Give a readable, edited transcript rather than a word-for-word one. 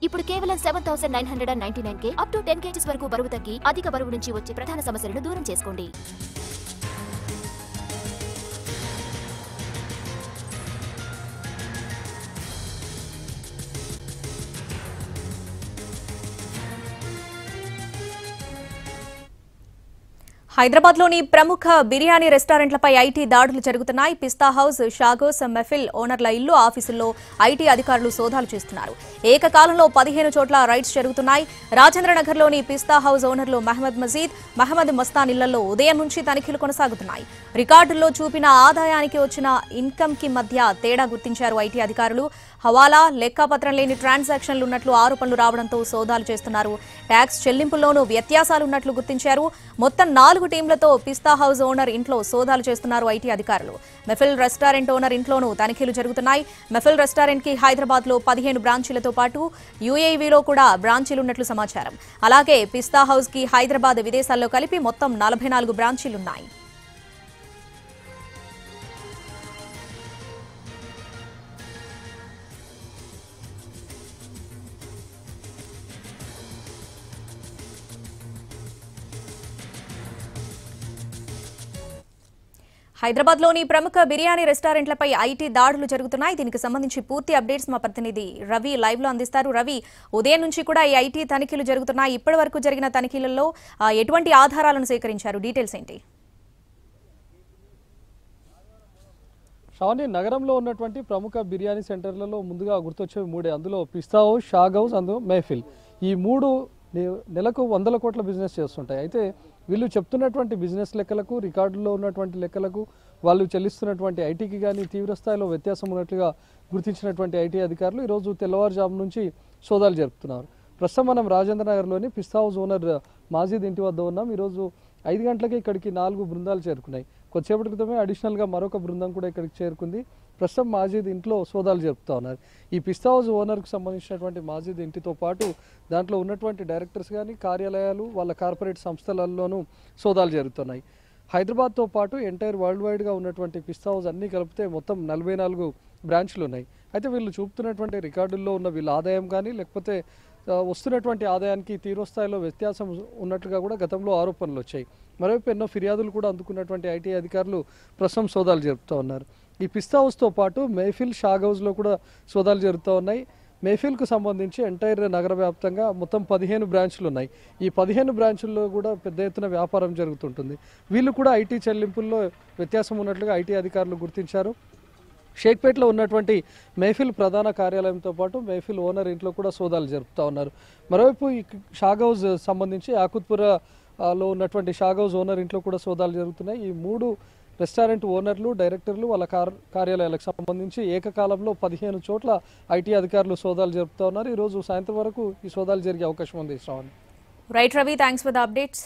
ఇప్పుడు కేవలం 7,999 up to 10 kgs వరకు బరువు తగ్గి అధిక బరువు నుంచి వచ్చే ప్రధాన సమస్యలను దూరం చేసుకోండి. హైదరాబాద్లోని ప్రముఖ బిర్యానీ రెస్టారెంట్లపై ఐటీ దాడులు జరుగుతున్నాయి. పిస్తా హౌస్, షాగోస్, మెఫిల్ ఓనర్ల ఇల్లు, ఆఫీసుల్లో ఐటీ అధికారులు సోదాలు చేస్తున్నారు. ఏకకాలంలో 15 చోట్ల రైడ్స్ జరుగుతున్నాయి. రాజేంద్రనగర్లోని పిస్తా హౌస్ ఓనర్లు మహమ్మద్ మజీద్, మహమ్మద్ మస్తాన్ ఇళ్లలో ఉదయం నుంచి తనిఖీలు కొనసాగుతున్నాయి. రికార్డుల్లో చూపిన ఆదాయానికి వచ్చిన ఇన్కమ్కి మధ్య తేడా గుర్తించారు ఐటీ అధికారులు. హవాలా, లెక్కాపత్రం లేని ట్రాన్సాక్షన్లు ఉన్నట్లు ఆరోపణలు రావడంతో సోదాలు చేస్తున్నారు. ట్యాక్స్ చెల్లింపుల్లోనూ వ్యత్యాసాలున్నట్లు గుర్తించారు. మొత్తం 4 టీంలతో పిస్తా హౌస్ ఓనర్ ఇంట్లో సోదాలు చేస్తున్నారు ఐటీ అధికారులు. మెఫిల్ రెస్టారెంట్ ఓనర్ ఇంట్లోనూ తనిఖీలు జరుగుతున్నాయి. మెఫిల్ రెస్టారెంట్ కి హైదరాబాద్ లో 15 బ్రాంచీలతో పాటు యూఏఈలో కూడా బ్రాంచీలున్నట్లు సమాచారం. అలాగే పిస్తా హౌస్ కి హైదరాబాద్, విదేశాల్లో కలిపి మొత్తం 44 బ్రాంచీలున్నాయి. హైదరాబాద్లోని ప్రముఖ బిర్యానీ రెస్టారెంట్లపై ఐటీ దాడులు జరుగుతున్నాయి. దీనికి సంబంధించి పూర్తి అప్డేట్స్ మా ప్రతినిధి రవి లైవ్ లో అందిస్తారు. రవి, ఉదయం నుంచి కూడా ఈ ఐటీ తనిఖీలు జరుగుతున్నాయి. ఇప్పటి వరకు జరిగిన తనిఖీలలో ఎటువంటి ఆధారాలను సేకరించారు? డీటెయిల్స్ ఏంటి? షాని, నగరంలో ఉన్నటువంటి ప్రముఖ బిర్యానీ సెంటర్లలో ముందుగా గుర్తొచ్చేవి 3. అందులో పిస్తా హౌస్, షాగ్ హౌస్, అందులో మెహఫిల్. ఈ 3 నెలకు 100 కోట్ల బిజినెస్ చేస్తుంటాయి. అయితే వీళ్ళు చెప్తున్నటువంటి బిజినెస్ లెక్కలకు, రికార్డుల్లో ఉన్నటువంటి లెక్కలకు, వాళ్ళు చెల్లిస్తున్నటువంటి ఐటీకి కానీ తీవ్రస్థాయిలో వ్యత్యాసం ఉన్నట్లుగా గుర్తించినటువంటి ఐటీ అధికారులు ఈరోజు తెల్లవారుజాము నుంచి సోదాలు జరుపుతున్నారు. ప్రస్తుతం మనం రాజేంద్ర నగర్లోని పిస్తా హౌస్ ఓనర్ మాజీద్ ఇంటి వద్ద ఉన్నాం. ఈరోజు 5 గంటలకే ఇక్కడికి 4 బృందాలు చేరుకున్నాయి. కొద్దిసేపటి క్రితమే అడిషనల్గా మరొక బృందం కూడా ఇక్కడికి చేరుకుంది. ప్రస్తుతం మాజీద్ ఇంట్లో సోదాలు జరుపుతూ ఉన్నారు. ఈ పిస్తా హౌస్ ఓనర్కి సంబంధించినటువంటి మాజీద్ ఇంటితో పాటు దాంట్లో ఉన్నటువంటి డైరెక్టర్స్ కానీ, కార్యాలయాలు, వాళ్ళ కార్పొరేట్ సంస్థలలోనూ సోదాలు జరుగుతున్నాయి. హైదరాబాద్తో పాటు ఎంటైర్ వరల్డ్ వైడ్గా ఉన్నటువంటి పిస్తా హౌస్ అన్నీ కలిపితే మొత్తం 44 బ్రాంచ్లు ఉన్నాయి. అయితే వీళ్ళు చూపుతున్నటువంటి రికార్డుల్లో ఉన్న వీళ్ళ ఆదాయం కానీ, లేకపోతే వస్తున్నటువంటి ఆదాయానికి తీవ్రస్థాయిలో వ్యత్యాసం ఉన్నట్లుగా కూడా గతంలో ఆరోపణలు వచ్చాయి. మరోవైపు ఎన్నో ఫిర్యాదులు కూడా అందుకున్నటువంటి ఐటీ అధికారులు ప్రస్తుతం సోదాలు జరుపుతూ ఉన్నారు. ఈ పిస్తా హౌస్తో పాటు మెహఫిల్, షాగ్ హౌస్లో కూడా సోదాలు జరుగుతూ ఉన్నాయి. మెహఫిల్కు సంబంధించి ఎంటైర్ నగర వ్యాప్తంగా మొత్తం 15 బ్రాంచ్లు ఉన్నాయి. ఈ 15 బ్రాంచుల్లో కూడా పెద్ద ఎత్తున వ్యాపారం జరుగుతుంటుంది. వీళ్ళు కూడా ఐటీ చెల్లింపుల్లో వ్యత్యాసం ఉన్నట్లుగా ఐటీ అధికారులు గుర్తించారు. షేక్పేట్లో ఉన్నటువంటి మెహఫిల్ ప్రధాన కార్యాలయంతో పాటు మెహఫిల్ ఓనర్ ఇంట్లో కూడా సోదాలు జరుపుతూ ఉన్నారు. మరోవైపు ఈ షాగ్ హౌస్ సంబంధించి యాకుత్పురలో ఉన్నటువంటి షాగ్ హౌస్ ఓనర్ ఇంట్లో కూడా సోదాలు జరుగుతున్నాయి. ఈ 3 రెస్టారెంట్ ఓనర్లు, డైరెక్టర్లు, వాళ్ళ కార్యాలయాలకు సంబంధించి ఏకకాలంలో 15 చోట్ల ఐటీ అధికారులు సోదాలు జరుపుతూ ఉన్నారు. ఈరోజు సాయంత్రం వరకు ఈ సోదాలు జరిగే అవకాశం ఉంది. Right Ravi, thanks for the updates.